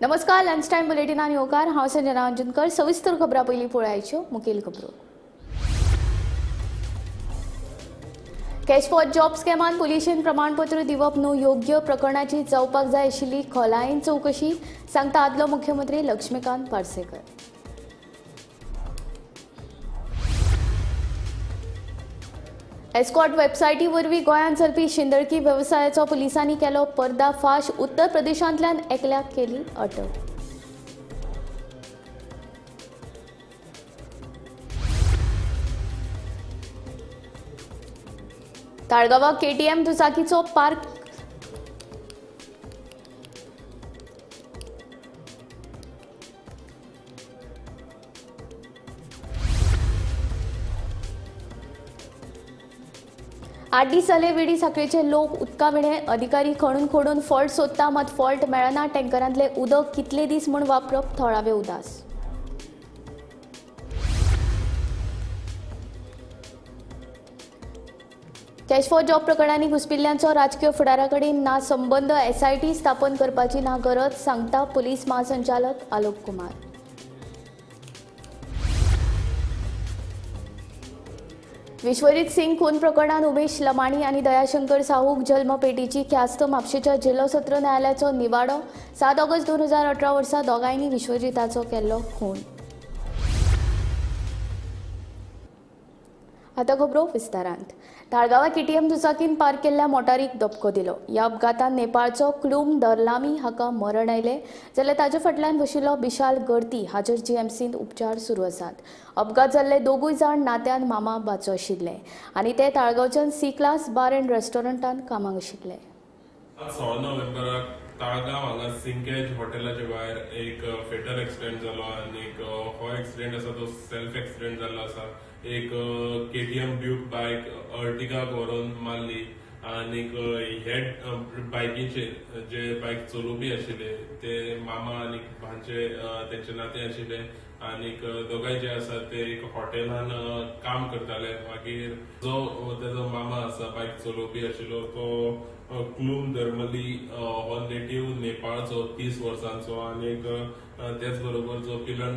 नमस्कार, lunch time बुलेटिनान येवकार। हांव संजना अंजुनकर। सविस्तर खबरां पयलीं पळोवयाच्यो मुखेल खबरो। कॅश फॉर जॉब स्कॅमान पुलिशेन प्रमाणपत्र दिवप न्हू योग्य प्रकरणाची जावपाक जाय आशिल्ली खोलायेन चवकशी, सांगता आदलो मुख्यमंत्री लक्ष्मीकांत पार्सेकर। एस्कॉट वेबसायटी वरवीं गोंयांत चलपी शिंदळकी वेवसायाचो पुलिसांनी केलो पर्दाफाश। उत्तर प्रदेशांतल्यान एकल्याक केली अटक। ताळगांवां केटीएम दुचाकीचो पार्क आठ दीस जाले वेडी साखळेचे लोक उदका विणे अधिकारी खणून खोडून फॉल्ट सोदता, मात फॉल्ट मेळना। टँकरांतले उदक कितले दीस म्हूण वापरप, थळावे उदास। कॅश फॉर जॉब प्रकरणांनी घुस्पिल्ल्यांचो राजकीय फुडाऱ्याकडेन ना संबंद। एसआयटी स्थापन करपाची ना गरज, सांगता पुलीस महासंचालक आलोक कुमार। विश्वजीत सिंग खून प्रकरणात उमेश लमाणी आणि दयाशंकर साहूक जल्मपेटीची ख्यास्त। म्हापशेच्या जिल्लो सत्र न्यायालयाचो निवाडो। 7 ऑगस्ट 2018 वर्सा दोगांयनी विश्वजिताचो केल्लो खून। आतां खबरो विस्तारांत। ताळगांवां केटीएम दुचाकीन पार्क केल्ल्या मोटारीक धपको दिलो। ह्या अपघातांत नेपाळचो क्लूम दरलामी हाका मरण आयले, जाल्यार ताचे फाटल्यान बशिल्लो बिशाल गर्दी हाचेर जीएमसींत उपचार सुरू आसात। अपघात जाल्ले दोगूय जाण नात्यान मामा भाचो आशिल्ले आनी ते ताळगांवच्यान सी क्लास बार एंड रेस्टॉरंटांत कामाक आशिल्ले। 16 नोव्हेंबराक ताळगांव हांगा सिंकेज हॉटेलाचे भायर एक फेटल एक्सिडेंट जालो आनी हो एक्सिडेंट आसा तो सेल्फ एक्सिडेंट जाल्लो आसा। एक केटीएम ड्यूक बायक अर्टिगाक व्हरून मारली आनी हे बायकीचेर जे बायक चलोवपी आशिल्ले ते मामा आनी भाचे तेंचे नाते आशिल्ले आनी दोगांय जे आसा ते एक हॉटेलान काम करताले। मागीर जो तेजो मामा आसा बायक चलोवपी आशिल्लो तो क्लूम धर्मली हो नेटिव्ह नेपाळचो 30 वर्सांचो आनी त्याच बरोबर जो पिलन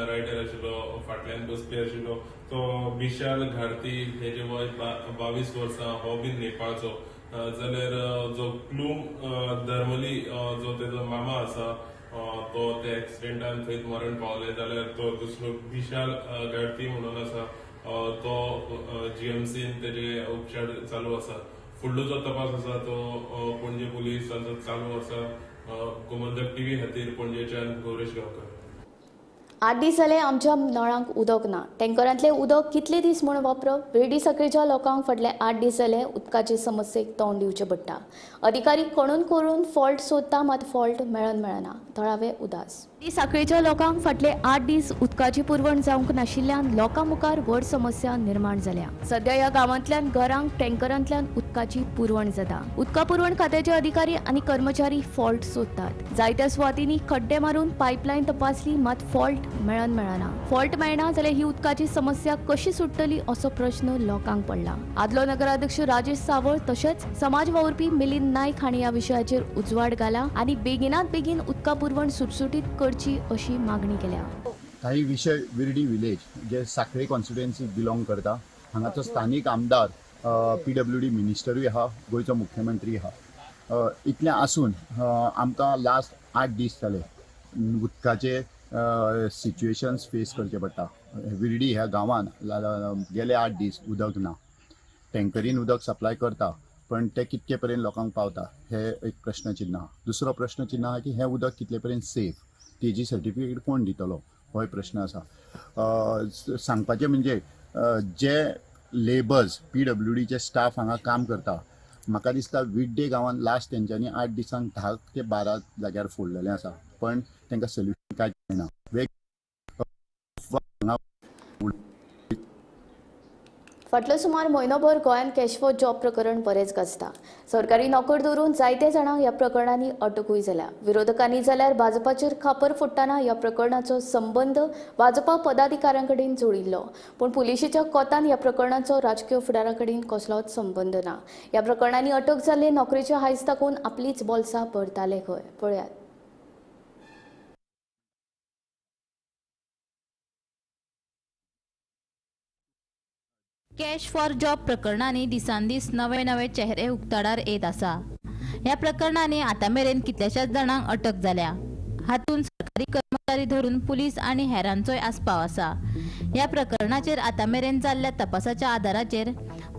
रायडर आशिल्लो फाटल्यान बसपी आशिल्लो तो विशाल घारती, हेजे वय 22 वर्सां, हो बी नेपाळचो। जाल्यार जो क्लूम धर्मली जो तेजो मामा आसा तो त्या एक्सिडेंटान थंयच मरण पावले। जाल्यार तो दुसरो विशाल घारती म्हणून आसा तो जीएमसीन तेजे उपचार चालू आसा। फुडलो जो तपास आसा तो पणजे पुलिसांचो चालू आसा। गोमंतक टीव्ही खातीर पणजेच्यान गौरेश गांवकर। 8 दीस जाले आमच्या नळांक उदक ना। टँकरांतले उदक कितले दीस म्हूण वापरप? वेडी साखळेच्या लोकांक फाटले 8 दीस जाले उदकाचे समस्येक तोंड दिवचें पडटा। अधिकारी खणून करून फॉल्ट सोदता, मात फॉल्ट मेळना। थळावे उदास। वेडी साखळेच्या लोकांक फाटले 8 दीस उदकाची पुरवण जावंक नाशिल्ल्यान लोकां मुखार व्हड समस्या निर्माण जाल्या। सध्या ह्या गांवांतल्यान घरांक टँकरांतल्यान उदकाची पुरवण जाता। उदका पुरवण खात्याचे अधिकारी आनी कर्मचारी फॉल्ट सोदतात। जायत्या सुवातींनी खड्डे मारून पायपलायन तपासली, मात फॉल्ट मेळना। फॉल्ट मेळना जाल्यार ही उदकाची समस्या कशी सुट्टली असो प्रश्न लोकांक पडला। आदलो नगराध्यक्ष राजेश सावळ तशेंच समाज वावुरपी मिलिंद नायक हांणी ह्या विशयाचेर उजवाड घाला आनी बेगिनात बेगीन उदका पुरवण सुटसुटीत करची अशी मागणी केल्या। काही विषय विर्डी विलेज जे साखळे कॉन्स्टिट्युएन्सी बिलॉंग करता, हांगाचो स्थानीक आमदार PWD मिनिस्टरूय आहा, गोयचो मुख्यमंत्री आहा। इतलें आसून आमकां लास्ट 8 दीस जाले उदकाचे सिच्युएशन्स फेस करचे पडटा। विर्डी ह्या गांवान गेले 8 दीस उदक ना। टँकरीन उदक सप्लाय करता, पण ते कितके पर्यंत लोकांक पावता हे एक प्रश्नचिन्ह आहा। दुसरो प्रश्नचिन्ह आहा की हे उदक कितले पर्यंत सेफ, तेजी सर्टिफिकेट कोण दितलो हो प्रश्न आसा। सांगपाचें म्हणजे जे लेबर्स PWDचे स्टाफ हांगा काम करता, म्हाका दिसता विड्डे गांवान लास्ट तेंच्यांनी 8 दिसांक 10 ते 12 जाग्यार फोडलेलें आसा, पण तांकां सोल्युशन कांयच मेळना। फाटलो सुमार म्हयनोभर गोंयांत कॅश फॉर जॉब प्रकरण बरेंच गाजता। सरकारी नोकर दवरून जायते जाणांक ह्या प्रकरणांनी अटकूय जाल्या। विरोधकांनी जाल्यार भाजपाचेर खापर फोडटाना ह्या प्रकरणाचो संबंद भाजपा पदाधिकाऱ्यांकडेन जोडिल्लो, पूण पुलिशेच्या कोतान ह्या प्रकरणाचो राजकीय फुडाऱ्यांकडेन कसलोच संबंद ना। ह्या प्रकरणांनी अटक जाल्ले नोकरेच्या हायस ताकून आपलीच बोल्सां भरताले खंय, पळयात। कॅश फॉर जॉब प्रकरणांनी दिसान-दीस नवे नवे चेहरे उक्ताडार येत आसा. ह्या प्रकरणांनी आतामेरेन कितल्याशाच जाणांक अटक जाल्या. हातूंत सरकारी कर्मचारी धरून पुलीस आनी हेरांचोय आस्पाव आसा. ह्या प्रकरणाचेर आतामेरेन जाल्ल्या तपासाच्या आदाराचेर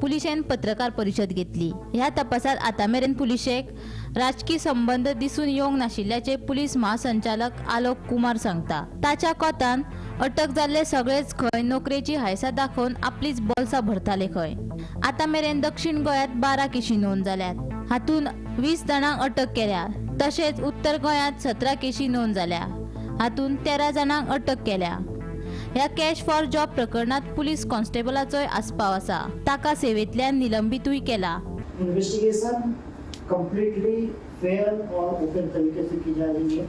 पुलिशेन पत्रकार परिशद घेतली. ह्या तपासात आतामेरेन पुलिशेक राजकीय संबंध दिसून येवंक नाशिल्ल्याचे पुलीस महासंचालक आलोक कुमार सांगता. ताच्या कोतान अटक जाल्ले सगळेच खंय नोकरेची हायसा दाखोवन आपलीच बोल्सां भरताले खंय. आतामेरेन दक्षिण गोंयांत 12 केशी नोंद जाल्यात. हातूंत 20 जाणांक अटक केल्या. तशेंच उत्तर गोंयांत 17 केशी नोंद जाल्या. हातूंत 13 जाणांक अटक केल्या. ह्या कॅश फॉर जॉब प्रकरणात पुलीस कॉन्स्टेबलाचोय आस्पाव आसा. ताका सेवेंतल्यान निलंबितूय केला. इन्वेस्टिगेशन कम्प्लीटली फेयर और ओपन तरीके से की जा रही है.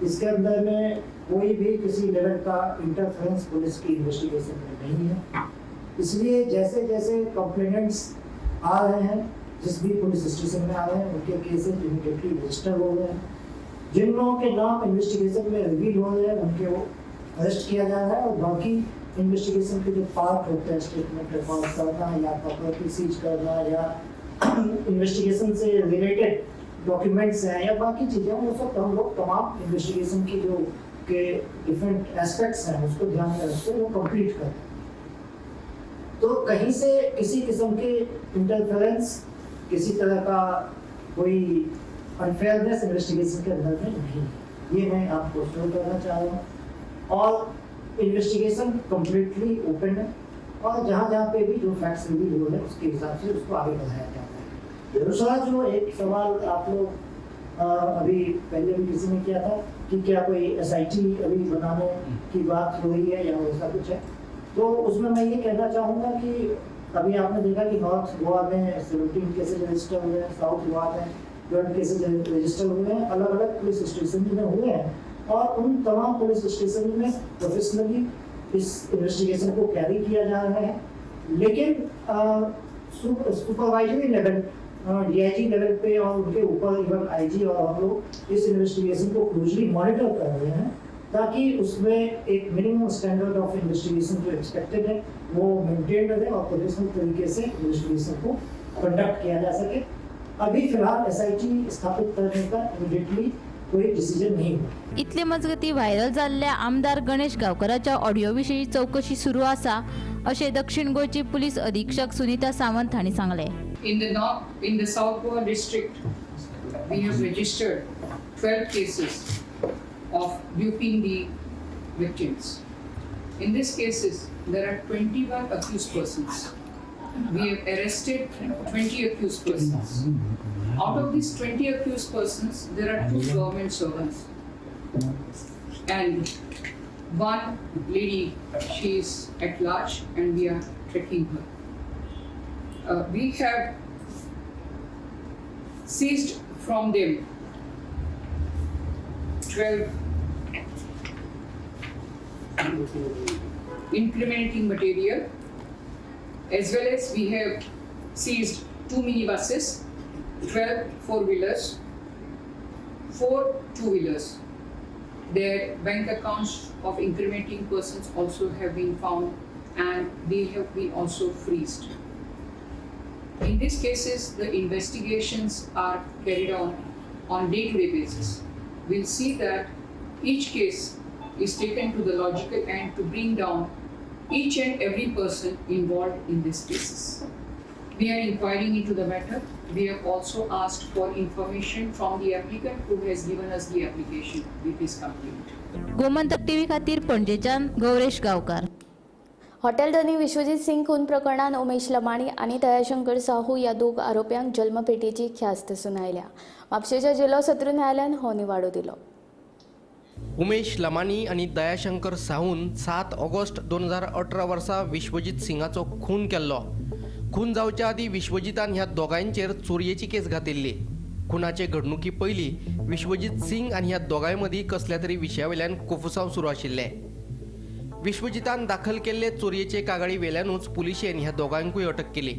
इसके अंदर में कोई भी किसी लेवल का इंटरफेरेंस पुलिस की इन्वेस्टिगेशन में नहीं है. इसलिए जैसे जैसे कंप्लेनेंट्स आ रहे हैं, जिस भी पुलिस स्टेशन में आ रहे हैं, उनके केसेस इमीडिएटली रजिस्टर हो गए हैं. जिन लोगों के नाम इन्वेस्टिगेशन में रिवील हो रहे हैं उनके वो अरेस्ट किया जा रहा है. और बाकी इन्वेस्टिगेशन के जो पार्ट होते हैं, स्टेटमेंट रिकॉर्ड करना या प्रॉपर्टी सीज करना या इन्वेस्टिगेशन से रिलेटेड डॉक्यूमेंट्स हैं या बाकी चीज़ें, वो सब हम लोग तमाम इन्वेस्टिगेशन की जो के डिफरेंट एस्पेक्ट्स हैं उसको ध्यान में रखते वो कंप्लीट करते हैं. तो कहीं से किसी किस्म के इंटरफेरेंस, किसी तरह का कोई अनफेयरनेस इन्वेस्टिगेशन के अंदर में नहीं है. ये मैं आपको श्योर करना चाह रहा हूँ. और इन्वेस्टिगेशन कम्प्लीटली ओपन है और जहाँ जहाँ पे भी जो फैक्ट्स रिवील हो रहे हैं उसके हिसाब से उसको आगे बढ़ाया जाता है. दूसरा जो एक सवाल आप लोग अभी पहले भी किसी ने किया था कि क्या कोई SIT अभी बनाने की बात हो रही है या ऐसा कुछ है, तो उसमें मैं ये कहना चाहूँगा कि अभी आपने देखा कि नॉर्थ गोवा में 17 केसेज रजिस्टर हुए हैं, साउथ गोवा में 12 केसेज रजिस्टर हुए हैं, अलग अलग पुलिस स्टेशन में हुए हैं. और उन तमाम पुलिस स्टेशन में प्रोफेशनली इस इन्वेस्टिगेशन को कैरी किया जा रहा है. लेकिन सुपरवाइजरी लेवल, DIG लेवल पे और उनके ऊपर इवन IG और हम लोग इस इन्वेस्टिगेशन को क्लोजली मॉनिटर कर रहे हैं ताकि उसमें एक मिनिमम स्टैंडर्ड ऑफ इन्वेस्टिगेशन जो एक्सपेक्टेड है वो मेंटेन रहे और प्रोफेशनल तरीके से इन्वेस्टिगेशन को कंडक्ट किया जा सके. अभी फिलहाल SIT स्थापित करने का इमीडिएटली कोई डिसिजन नहीं हुआ. इतले मजगती व्हायरल जाल्ल्या आमदार गणेश गावकराच्या ऑडिओ विशीं चौकशी सुरू आसा अशें दक्षिण गोंयची पुलीस अधीक्षक सुनीता सावंत हांणी सांगलें. In the South Goa district, we have registered 12 cases of duping the victims. In these cases, there are 21 accused persons. We have arrested 20 accused persons. Out of these 20 accused persons, there are 2 government servants and one lady. She is at large and we are tracking her. We have seized from them 12 incriminating material, as well as we have seized 2 minibuses, 12 four-wheelers, 4 two-wheelers. Their bank accounts of incriminating persons also have been found and they have been also freezed. In these cases, the investigations are carried on day-to-day basis. We'll see that each case is taken to the logical end to bring down each and every person involved in these cases. We are inquiring into the matter. We have also asked for information from the applicant who has given us the application with his complaint. Gomantak TV खातीर पणजेच्यान गौरेश गावकार. Hotel धनी विश्वजीत सिंग खून प्रकरणात उमेश लमाणी आणि दयाशंकर साहू या 2 आरोप्यांक जल्मपेटीची ख्यास्त सुनायल्या. म्हापशेच्या जिल्हो सत्र न्यायालयान हो निवाडो दिलो. उमेश लमानी आणि दयाशंकर साहून 7 ऑगस्ट 2018 वर्सा विश्वजीत सिंगाचो खून केल्लो. खून जावच्या आदी विश्वजितान ह्या दोगांयचेर चोरयेची केस घातिल्ली. खुनाचे घडणुकी पयलीं विश्वजीत सिंग आनी ह्या दोगांय मदीं कसल्या तरी विशयावेल्यान कोफुसांव सुरू आशिल्ले. विश्वजितान दाखल केल्ले चोरयेचे कागाळी वेल्यानूच पुलिशेन ह्या दोगांकूय अटक केली.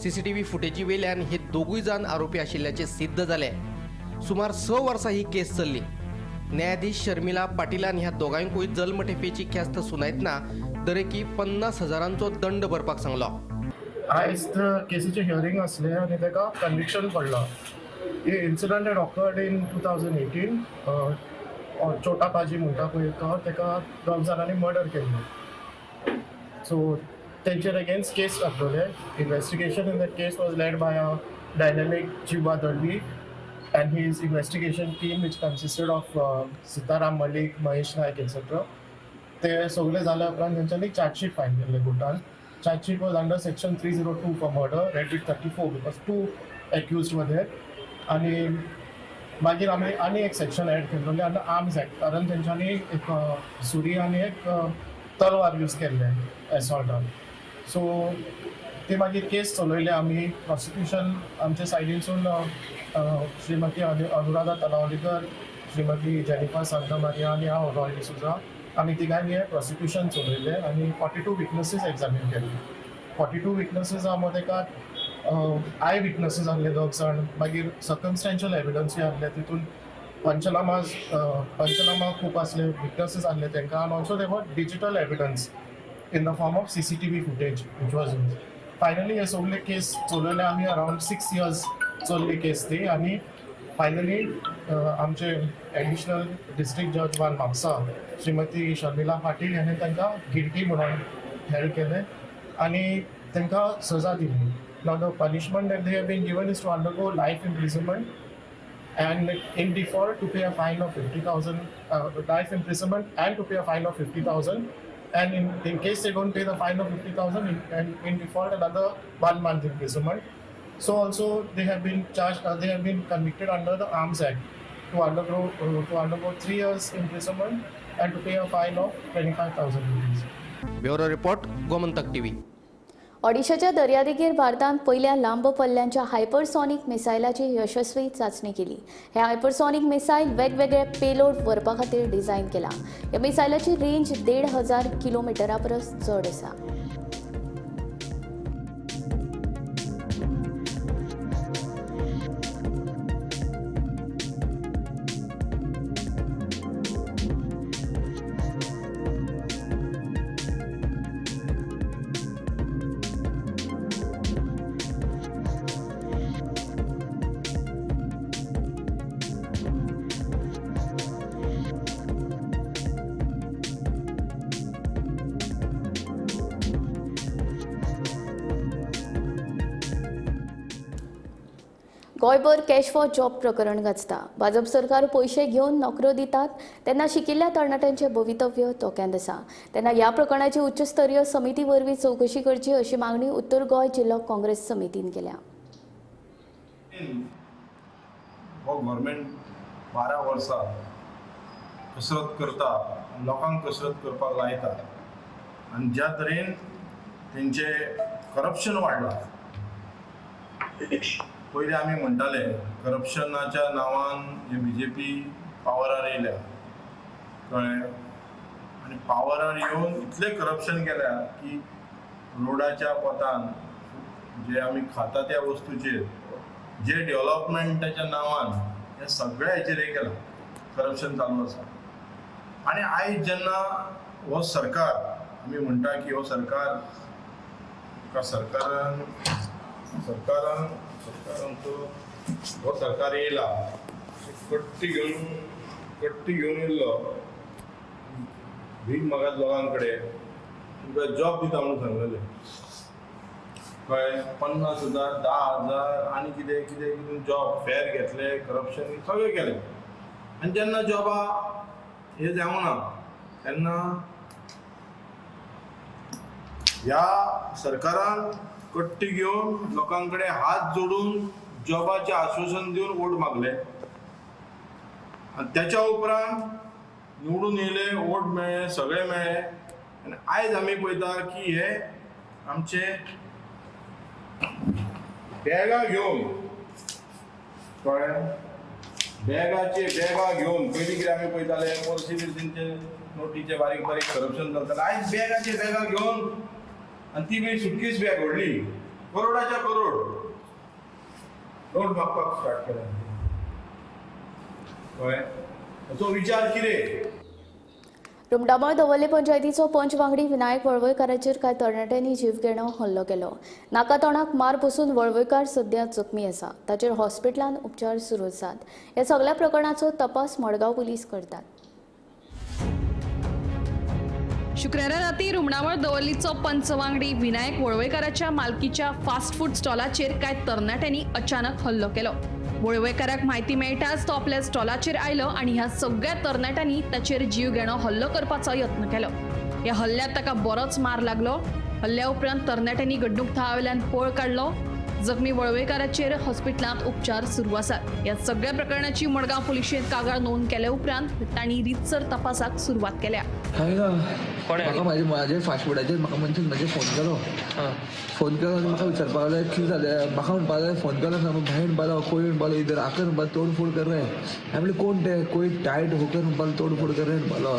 CCTV फुटेजी वेल्यान हे दोगूय जाण आरोपी आशिल्ल्याचे सिद्ध जाले. सुमार 6 वर्सां ही केस चल्ली. न्यायाधीश शर्मिला पाटीलान ह्या दोगांयकूय जल्मठेपेची ख्यास्त सुनायतना दरेकी 50,000चो दंड भरपाक सांगलो. आयज केसीचे हियरिंग असले आणि ताका कन्विक्शन पडला. हे इन्सिडंट हॅड ऑकर्ड इन 2018. छोटा पाजी म्हणटा पळय ताका 2 जाणांनी मर्डर केल्लो. सो तेंचेर अगेन्स्ट केस घातलोले. Investigation in that case was led by a dynamic Jiva Dalvi and his investigation team which consisted of Sitaram Malik, Mahesh Naik etc. ते सगळे झाल्या उपरांत तेंच्यांनी चार्जशीट फायल केल्ले कोर्टान. Chargesheet was under section 302 for murder, read with 34 because 2 accused were there. आणि मागीर आमी आनी एक सेक्शन एड केल्लोले अंडर आर्म्स एक्ट, कारण तेंच्यांनी एक सुरी आनी एक तलवार यूज केल्ले एसॉल्टान. सो ती मागीर केस चलयले आमी. प्रॉसिक्युशन आमचे सायडीनसून श्रीमती अनुराधा तलावलीकर, श्रीमती जेनिफर सांतामारिया आणि हांव रॉय डिसुजा आमी तिगांनी हे प्रॉसिक्युशन चलयले आणि 42 विटनसीस एक्झामीन केले. 42 विटनसीस मदें आय विटनसीस आहले 2 जाण, मागीर सर्कमस्टेन्शियल एविडन्सूय आहले. तितून पंचनामा खूब आसले, विटनसीस आहले तांकां, आनी ऑल्सो दे वर digital evidence in the form of CCTV footage which was use. Finally हे सगळे केस चलयले आमी. अरावंड 6 years चलली केस ती. आणि फायनली आमचे एडिशनल डिस्ट्रिक्ट जज वन म्हापसा श्रीमती शर्मिला पाटील हांणी तांकां गिल्टी म्हणून हेल्ड केले आणि तांकां सजा दिली. नाव the punishment that they have been given is to undergo life imprisonment and in default to pay a fine of 50,000, life imprisonment and to pay a fine of 50,000, and in case they don't pay the fine of 50,000 and in default another 1 month imprisonment. So also they have been charged, they have been convicted under the Arms Act to undergo 3 years imprisonment and to pay a fine of 25,000 rupees. Bureau report, Gomantak TV. ओडिशाच्या दर्यादेगेर भारतान पयल्या लांब पल्ल्याच्या hypersonic मिसायलाची यशस्वी चाचणी केली. हे hypersonic missile वेगवेगळे पेलोड व्हरपा खातीर डिझायन केला. ह्या मिसायलाची रेंज 1,500 किलोमिटरा परस चड आसा. गोंयभर कॅश फॉर जॉब प्रकरण गाजता. भाजप सरकार पयशे घेवन नोकऱ्यो दितात तेन्ना शिकिल्ल्या तरणाट्यांचें भवितव्य धोक्यांत आसा. तेन्ना ह्या प्रकरणाची उच्चस्तरीय समिती वरवीं चवकशी करची अशी मागणी उत्तर गोंय जिल्लो काँग्रेस समितीन केल्या. हो गव्हर्मेंट 12 वर्सां कसरत करता, लोकांक कसरत करपाक लायता आनी ज्या तरेन तेंचे करप्शन वाडलां. पयलीं आमी म्हणटाले करप्शनाच्या नांवान जे BJP पावरार येयल्या कळ्ळें, आनी पावरार येवन इतलें करप्शन केल्या की रोडाच्या पोतान जे आमी खाता त्या वस्तूचेर जे डेव्हलपमेंटाच्या नांवान हे सगळ्या हेचेर हे केलां, करप्शन चालू आसा. आनी आयज जेन्ना हो सरकार आमी म्हणटा की हो सरकार येयला, कट्टी घेवन येयल्लो भीक मागत लोकां कडेन तुमकां जॉब दिता म्हणून सांगलेलें. कळ्ळें, 50,000 10,000 आनी कितें कितें जॉब फेर घेतले, करप्शन सगळें केलें. आनी जेन्ना जॉबा हे जावना तेन्ना ह्या सरकारान कट्टी घेवन लोकां कडेन हात जोडून जॉबाचें आश्वासन दिवन वोट मागले. आनी त्याच्या उपरांत निवडून येयले, वोट मेळ्ळे, सगळें मेळ्ळे. आनी आयज आमी पळयता की हे आमचे बॅगां घेवन, कळ्ळें, बॅगाचे बॅगां घेवन पयलीं कितें आमी पळयताले पर्सिडींचे नोटीचे बारीक बारीक करप्शन जातालें. आयज बॅगाचे बॅगां घेवन आनी ती बी सुटकेस बॅग व्हडली, करोडाच्या करोड नोट मागपाक स्टार्ट केल्या. कळ्ळें, तो विचार कितें? रुमडामळ दवर्ले पंचायतीचो पंच वांगडी विनायक वळवयकाराचेर कांय तरणाट्यांनी जीवघेणो हल्लो केलो. नाका तोंडाक मार बसून वळवयकार सध्या जखमी आसा. ताचेर हॉस्पिटलांत उपचार सुरू आसात. ह्या सगळ्या प्रकरणाचो तपास मडगांव पुलीस करतात. शुक्रारा राती रुमणावळ दवर्लीचो पंच वांगडी विनायक वळवयकाराच्या मालकीच्या फास्ट फूड स्टॉलाचेर कांय तरणाट्यांनी अचानक हल्लो केलो. वळवयकाराक म्हायती मेळटाच तो आपल्या स्टॉलाचेर आयलो आनी ह्या सगळ्या तरणाट्यांनी ताचेर जीवघेणो हल्लो करपाचो यत्न केलो. ह्या हल्ल्यांत ताका बरोच मार लागलो. हल्ल्या उपरांत तरणाट्यांनी घडणूक थळावेल्यान पळ काडलो. जखमी वळवयकाराचेर हॉस्पिटलांत उपचार सुरू आसात. ह्या सगळ्या प्रकरणाची मडगांव पुलिशेंत कागाळ नोंद केले उपरांत तांणी रितसर तपासाक सुरवात केल्या. म्हाका म्हाजे फास्ट फुडाचेर म्हाका मनशान म्हाजे फोन केलो आनी म्हाका विचारपाक लागलो कितें जालें. म्हाका म्हणपाक लागलो फोन केलो भायर म्हणपालो कोई म्हणपालो इधर आकर म्हणपालो तोड फोड कर रे. हांवें म्हणलें कोण ते कोई टायट होकर म्हणपालो तोड फोड कर रे म्हणपालो.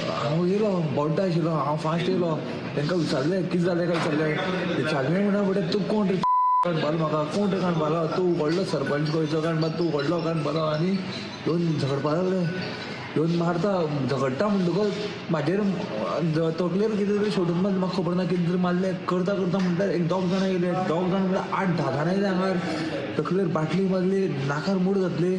हांव येयलो बोड्डो आशिल्लो हांव फास्ट येयलो तांकां विचारलें कितें जालें काय विचारलें. विचारलें म्हणा फुडें तूं कोण रे म्हणपालो म्हाका कोण रे म्हणपालो तूं व्हडलो सरपंच गोंयचो काय म्हणपालो तूं व्हडलो काय म्हणपालो आनी येवन झगडपाक लागले. येवन मारता झगडटा म्हणटकच म्हाजेर तकलेर कितें तरी सोडून म्हाका खबर ना कितें तरी मारलें. करता करता म्हणल्यार एक 2 जाणां येयले. 2 जाण म्हणल्यार 8-10 जाणां येयले हांगार. तकलेर बाटली मारली नाकार मूड घातली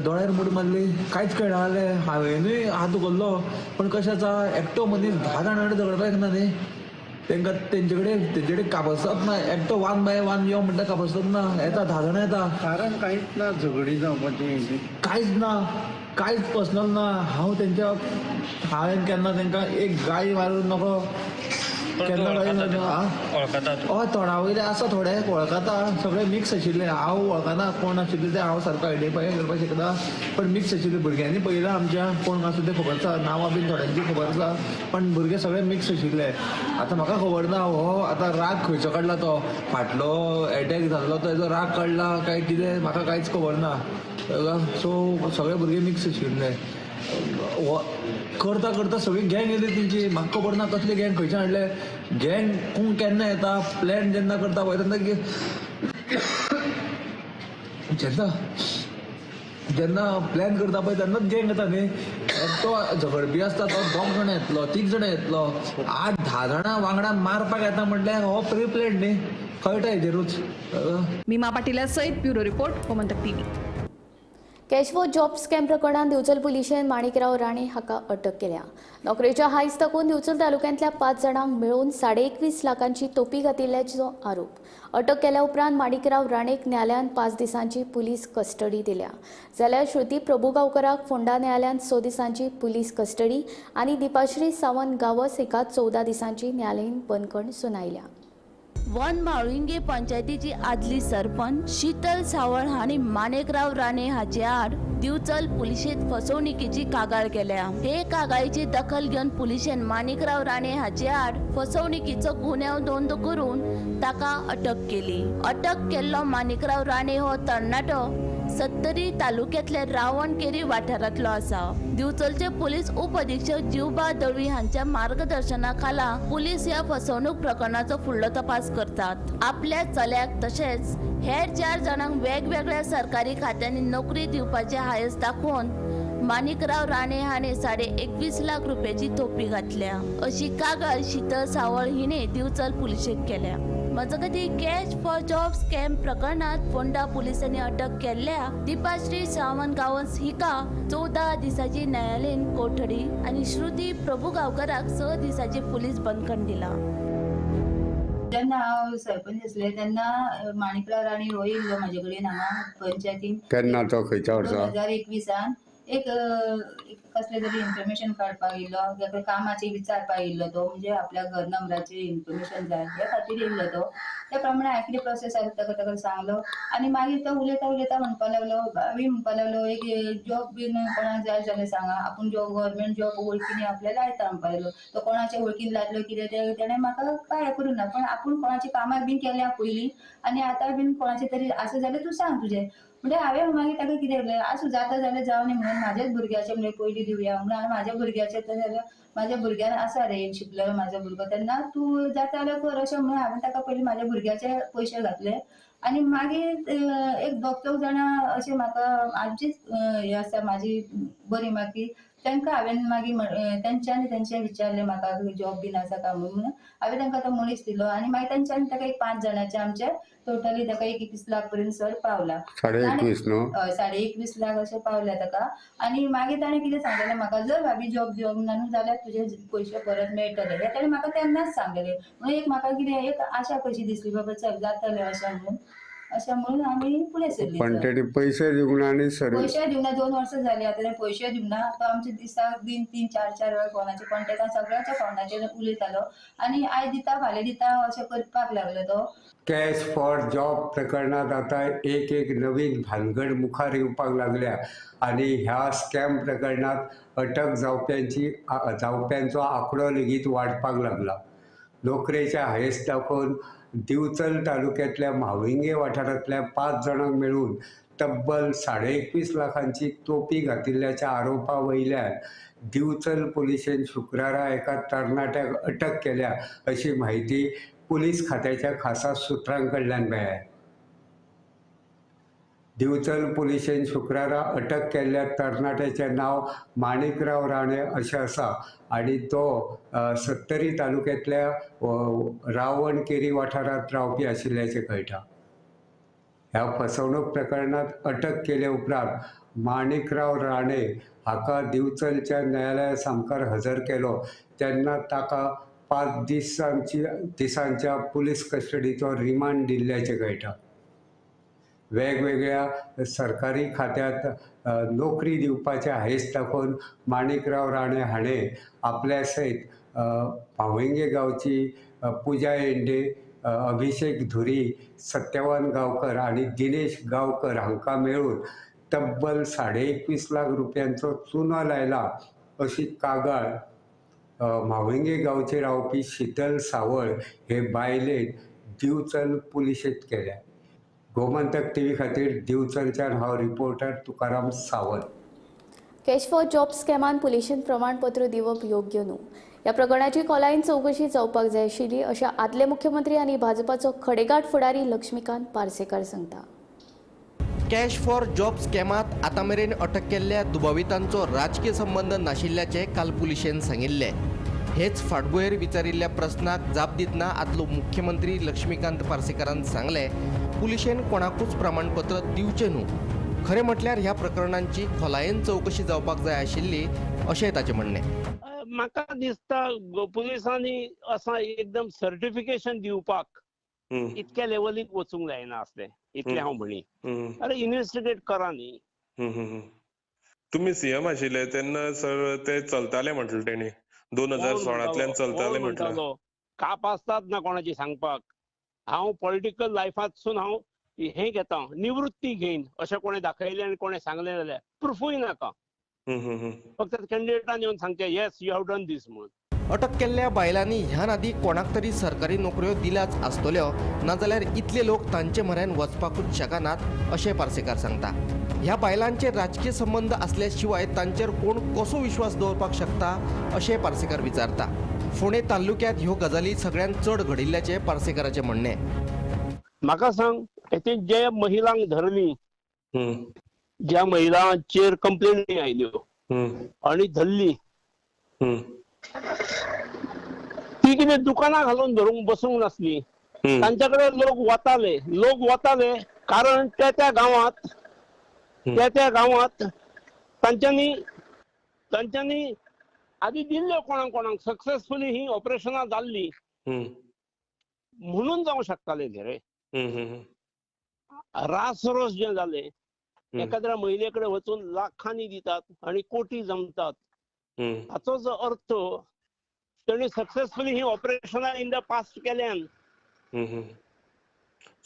दोळ्यार मूड मारली कांयच कळनासलें. हांवेनूय हात उखल्लो पण कशाचा एकटो मनीस 10 जाणां कडेन झगडपाक येना न्ही. तांकां तेंचे कडेन कापसतात ना. एकटो वान बाय वान यो म्हणटा कापसतात ना. येता 10 जाणां येता. कारण कांयच ना झगडी जावपाची कांयच ना कांयच पर्सनल ना. हांवें केन्ना तांकां एक गाळी मारूंक नको केन्ना गाळी हय तोंडा वयले आसा थोडे वळखता सगळे मिक्स आशिल्ले. हांव वळखना कोण आशिल्ले ते हांव सारको आयडेंटिफाय करपाक शकता पण मिक्स आशिल्ले. भुरग्यांनी पळयलां आमच्या कोण आसा ते खबर आसा नांवां बीन थोड्यांची खबर आसा पण भुरगे सगळे मिक्स आशिल्ले. आतां म्हाका खबर ना हो आतां राग खंयचो काडला तो फाटलो एटॅक जाल्लो तेजो राग काडला काय कितें म्हाका कांयच खबर ना. सो सगळे भुरगे मिक्स आशिल्ले. करता करता सगळी गँग येयली तेंची म्हाका खबर ना कसली गँग खंयच्यान हाडले. गँग कोण केन्ना येता प्लॅन जेन्ना करता पळय तेन्ना जेन्ना प्लॅन करता पळय तेन्नाच गँग येता न्ही. तो झगडपी आसता तो 2 जाणां येतलो 3 जाणां येतलो 8-10 जाणां वांगडा मारपाक येता म्हटल्यार हो प्री प्लॅन न्ही कळटा हेजेरूच. मिमा पाटीला सयत bureau report Gomantak TV. Cash for job scam प्रकरणात दिवचल पुलिशेन माणिकराव राणे हाका अटक केल्या. नोकरेच्या हायस ताकून दिवचल तालुक्यांतल्या 5 जाणांक मेळून 21.5 लाखांची तोपी घातिल्ल्याचो आरोप. अटक केल्या उपरांत माणिकराव राणेक न्यायालयान 5 दिसांची पुलीस कस्टडी दिल्या. जाल्यार श्रुती प्रभुगांवकाराक फोंडा न्यायालयान 6 दिसांची पुलीस कस्टडी आनी दिपाश्री सावंत गावस हिका 14 दिसांची न्यायालयीन बंदखण सुनायल्या. वन माळुंगे पंचायतीची आदली सरपंच शीतल सावळ हांणी माणिकराव राणे हाचे आड दिवचल पुलिशेंत फसवणुकीची कागाळ केल्या. हे कागाळीची दखल घेवन पुलिशेन माणिकराव राणे हाचे आड फसवणुकीचो गुन्यांव नोंद करून ताका अटक केली. अटक केल्लो माणिकराव राणे हो तरणाटो सत्तरी तालुक्यांतल्या रावणकेरी वाठारांतलो आसा. दिवचलचे पुलीस उप अधीक्षक जीवबा दळवी हांच्या मार्गदर्शना खाला पुलीस ह्या फसवणूक प्रकरणाचो फुडलो तपास करतात. आपल्या चल्याक तशेंच हेर 4 जाणांक वेगवेगळ्या सरकारी खात्यांनी नोकरी दिवपाचे हायस दाखोवन माणिकराव राणे हाणें 21.5 लाख रुपयाची तोपी घातल्या अशी कागाळ शीतल सावळ हिने दिवचल पुलिशेक केल्या. मजगती कॅश फॉर जॉब स्कॅम प्रकरणात फोंडा पुलिसांनी अटक केल्ल्या दिपाश्री सावंत गावस हिका 14 दिसाची न्यायालयीन कोठडी आणि श्रुती प्रभुगांवकाराक 6 दिसाची पुलीस बंदखण दिला. जेन्ना हांव सरपंच आसलें तेन्ना माणिकराव राणे हो येयल्लो म्हाजे कडेन हांगा पंचायतीन. केन्ना तो खंयच्या वर्सा 2021 एक कसले तरी इन्फॉर्मेशन काडपाक येयल्लो ताका कामाचे विचारपाक येयल्लो तो म्हणजे आपल्या घर नंबराचेर इन्फॉर्मेशन जाय हे खातीर येयल्लो तो. त्या प्रमाणे हांवें कितें प्रोसेस आसा ताका सांगलो आनी मागीर तो उलयता म्हणपाक लागलो हांवें म्हणपाक लागलो एक जॉब बीन कोणाक जाय जाल्यार सांगा आपूण जो गव्हर्मेंट जॉब वळखीनी आपल्याला लायता म्हणपाक लागलो. तो कोणाच्या वळखीन लायतलो कितें तेणें म्हाका कांय करूं ना पण आपूण कोणाची कामां बीन केल्या पयलीं आनी आतां बीन कोणाचें तरी आसा जाल्यार तूं सांग तुजें. म्हणजे हांवें मागीर ताका कितें केलें आसूं जाता जाल्यार जावं न्ही म्हणून म्हाजेच भुरग्याचें म्हणजे पयलीं दिवया म्हणून माझ्या भुरग्याचे जाल्यार माझ्या भुरग्यान आसा रे शिकलेलो म्हाजो भुरगो तेन्ना तूं जाता जाल्यार कर अशें म्हणून हांवें ताका पयलीं म्हाज्या भुरग्याचे पयशे घातले आनी मागीर एक दोग चौग जाणां अशें म्हाका आमचीच हे आसा म्हाजी बरी मागी तांकां हांवें मागीर तेंच्यांनी विचारलें म्हाका जॉब बीन आसा काय म्हणून हांवें तांकां तो मनीस दिलो आनी मागीर तेंच्यांनी ताका एक 5 जाणांचे आमचे टोटली ताका 21 लाख पर्यंत सर पावला 21.5 न्हू 21.5 लाख अशें पावले ताका आनी मागीर ताणें कितें सांगलेलें म्हाका जर भाभी जॉब ना जाल्यार तुजे पयशे परत मेळटले हे ताणें म्हाका तेन्नाच सांगलेलें म्हणून एक म्हाका कितें एक आशा कशी दिसली बाबा चल जातलें अशें म्हणून आमी फुडें सरली पण तेणी पैसे दिवंक ना आनी पयशे दिवना 2 वर्सां जालीं आतां ते पयशे दिवना तो आमचे दिसाक दिन 3-4 वेळा कोणाच्या कॉन्टॅक्टान सगळ्याच्या फोनाचेर उलयतालो आनी आयज दिता फाल्यां दिता अशें करपाक लागलो तो कॅश फॉर जॉब प्रकरणात आता एक नवीन भानगड मुखार येवपाक लागल्या आणि ह्या स्कॅम प्रकरणात अटक जावप्यांचो आंकडो लेगीत वाडपाक लागला. नोकरेच्या हायेस्ट दाखोवन दिवचल तालुक्यातल्या म्हाविंगे वाठारांतल्या 5 जाणांक मेळून तब्बल 21.5 लाखांची तोपी घातिल्ल्याच्या आरोपा वयल्यान दिवचल पुलिशेन शुक्रारा एका तरणाट्याक अटक केल्या अशी माहिती पुलीस खात्याच्या खासा सुत्रां कडल्यान मेळ्ळ्या. दिवचल पुलिशेन शुक्रारा अटक केल्ल्या तरणाट्याचें नांव माणिकराव राणे अशें आसा आनी तो सत्तरी तालुक्यातल्या रावणकेरी वाठारांत रावपी आशिल्ल्याचें कळटा. ह्या फसवणूक प्रकरणात अटक केले उपरांत माणिकराव राणे हाका दिवचलच्या न्यायालया सामकार हजर केलो तेन्ना ताका 5 दिसांच्या पुलीस कस्टडीचो रिमांड दिल्ल्याचें कळटा. वेगवेगळ्या सरकारी खात्यांत नोकरी दिवपाचे हायेस दाखोवन माणिकराव राणे हाणें आपल्या सयत म्हाविंगे गांवची पुजा एंडे, अभिषेक धुरी, सत्यवान गांवकर आनी दिनेश गांवकर हांकां मेळून तब्बल 21.5 लाख रुपयांचो चुनो लायला अशी कागाळ म्हाविंगे गांवचे रावपी शीतल सावळ हे बायलेन दिवचल पुलिशेंत केल्या. गोमंतक टीव्ही खातीर दिवचलच्यान हांव reporter Tukaram Sawant. Cash for job स्कॅमान पुलिशेन प्रमाणपत्र दिवप योग्य न्हू. ह्या प्रकरणाची खोलायेन चवकशी जावपाक जाय आशिल्ली अशें आदले मुख्यमंत्री आनी भाजपाचो खडेगाठ फुडारी लक्ष्मीकांत पार्सेकार सांगता. कॅश फॉर जॉब स्कॅमात आतां मेरेन अटक केल्ल्या दुबावितांचो राजकीय संबंध नाशिल्ल्याचे काल पुलिशेन सांगिल्ले. हेच फाटभुंयेर विचारिल्ल्या प्रस्नाक जाप दितना आदलो मुख्यमंत्री लक्ष्मीकांत पार्सेकारान सांगले पुलिशेन कोणाकूच प्रमाणपत्र दिवचें न्हू. खरें म्हटल्यार ह्या प्रकरणांची खोलायेन चवकशी जावपाक जाय आशिल्ली अशें ताचें म्हणणें. म्हाका दिसता पुलिसांनी असं एकदम सर्टिफिकेशन दिवपाक इतक्या लेवलीक वचूंक जायना आसलें इतलें हांव म्हणी. अरे इन्व्हेस्टिगेट करा न्ही. तुम्ही सीएम आशिल्ले तेन्ना सर ते चलताले म्हटलें तेणी 2016तल्यान चलताले म्हटलें. काप आसतात ना कोणाची सांगपाक. हांव पॉलिटिकल लायफांतसून हांव हे घेता निवृत्ती घेईन अशें कोणें दाखयलें आनी कोणें सांगलें जाल्यार प्रूफूय नाका. फक्त कॅन्डिडेटान येवन सांगचे येस यू हॅव डन दीस म्हणून. अटक केल्ल्या बायलांनी ह्या नादी कोणाक तरी सरकारी नोकऱ्यो दिल्याच आसतल्यो नाजाल्यार इतले लोक तांचे म्हऱ्यान वचपाकूच शकनात अशें पार्सेकार सांगता. ह्या बायलांचे राजकीय संबंध असल्या शिवाय तांचेर कोण कसो विश्वास दवरपाक शकता अशें पार्सेकार विचारता. फोंडे तालुक्यांत ह्यो गजाली सगळ्यात चड घडिल्ल्याचे पार्सेकाराचें म्हणणें. म्हाका सांग ते जे महिलांक धरली ज्या महिलांचेर कंप्लेनी आयल्यो आनी धरली ती कितें दुकानां घालून धरूंक बसूंक नासली. तांचे कडेन लोक वताले कारण त्या गांवांत तांच्यांनी आदी दिल्ल्यो कोणाक सक्सेसफुली ही ऑपरेशनां जाल्ली म्हणून जावं शकताले रे. रासरोस जे जाले एखाद्या महिले कडेन वचून लाखांनी दितात आणि कोटी जमतात हाचो जो अर्थ तेणी सक्सेसफुली ही ऑपरेशनां इन द पास्ट केल्यान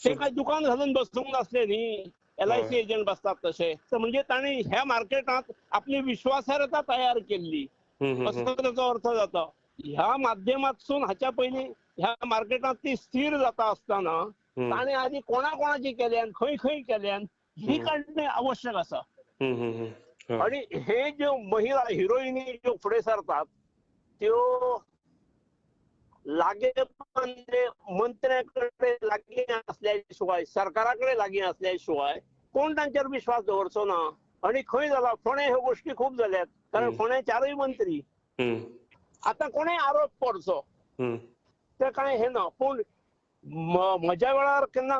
ते काय दुकान घालून बसूंक नासले न्ही. LIC एजंट बसतात तशे. म्हणजे ताणी ह्या मार्केटात आपली विश्वासार्हता तयार केल्ली असो ताचो अर्थ जाता. ह्या माध्यमातसून हाच्या पयलीं ह्या मार्केटात ती स्थिर जाता आसतना ताणे आधी कोणाची केल्यान खंय केल्यान ही काडणे आवश्यक आसा. आणि हे ज्यो महिला हिरोईनी ज्यो फुडें सरतात त्यो लागे मंत्र्याकडे लागीं असल्या शिवाय सरकाराकडे लागीं असल्या शिवाय कोण तांचेर विश्वास दवरचो ना. आणि खंय जाला फोंडे ह्यो गोष्टी खूब जाल्यात कारण फोंडे 4 मंत्री. आता कोणें आरोप करचो ते कांय हे ना. पूण म्हज्या वेळार केन्ना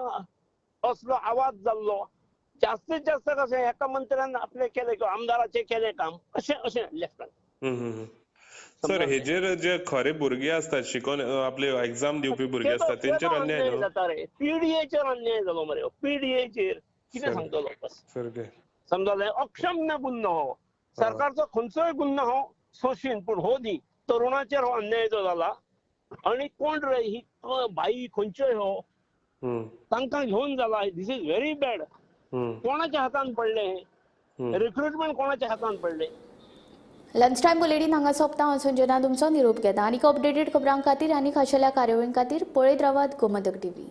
असलो आवाज जाल्लो जास्तीत जास्त कशें एका मंत्र्यान आपले केले आमदाराचे केले काम अशें लेफ्टान. सर हेजेर जे खरे भुरगे असतात शिकून आपले एग्जाम दिवपी भुरगे असतात तेंचेर अन्याय जाता रे. पीडीएचेर अन्याय जालो मरे. पीडीएचेर कितें सांगतलो समजलें. अक्षम्य गुन्हो हो. सरकारचो खंयचोय गुन्हो हो सोशीन पूण हो दी तरुणाचेर हो अन्याय जो जाला. आणि कोण रे ही बाई खंयच्योय हो तांकां घेवन जाला. दिस इज व्हेरी बॅड. कोणाच्या हातान पडले रिक्रुटमेंट कोणाच्या हातान पडले. लंच टायम बुलेटिन हांगा सोंपता. हांव संजना तुमचो निरोप घेता. आनीक अपडेटेड खबरां खातीर आनी खाशेल्या कार्यावळीं खातीर पळयत रावात गोमंतक टीव्ही.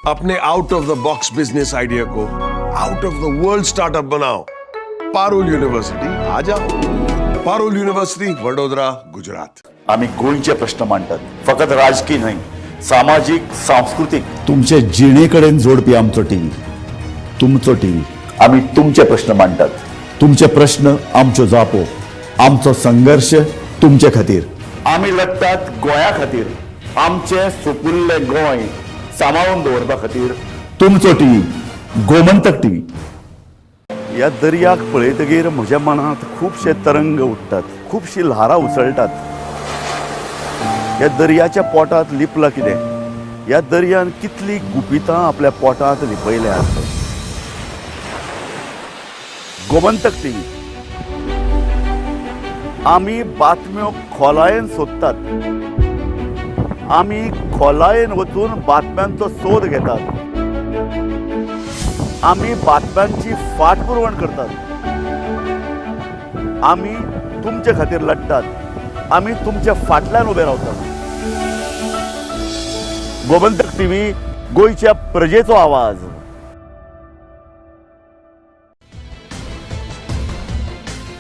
अपने out of the box business idea को out of the world startup बनाओ. पारुल यूनिवर्सिटी आ जाओ. पारुल यूनिवर्सिटी वडोदरा गुजरात. आम्ही गोंयचे प्रश्न मांडटात. फकत राजकीय न्हय सामाजिक सांस्कृतिक तुमचे जिणेकडेन जोडपी आमचो टीव्ही. तुमचो टीव्ही. आम्ही तुमचे प्रश्न मांडटात. तुमचे प्रश्न आमच्यो जापो. आमचो संघर्ष तुमचे खातीर. आम्ही लढटात गोंया खातीर. आमचे सोपुल्ले गोंय सांबाळून दवरपा खातीर. तुमचो टीव्ही गोमंतक टीव्ही. ह्या दर्याक पळयतकीर म्हज्या मनांत खुबशे तरंग उठतात. खुबशी ल्हारां उसळटात. ह्या दर्याच्या पोटांत लिपलां कितें. ह्या दर्यान कितली गुपितां आपल्या पोटांत लिपयल्यात. गोमंतक टीव्ही. आमी बातम्यो खोलायेन सोदतात. आमी खोलायेन वचून बातम्यांचो सोद घेतात. आमी बातम्यांची फाटपुरवण करतात. आमी तुमचे खातीर लढटात. आमी तुमच्या फाटल्यान उबे रावतात. गोमंतक टीव्ही गोंयच्या प्रजेचो आवाज.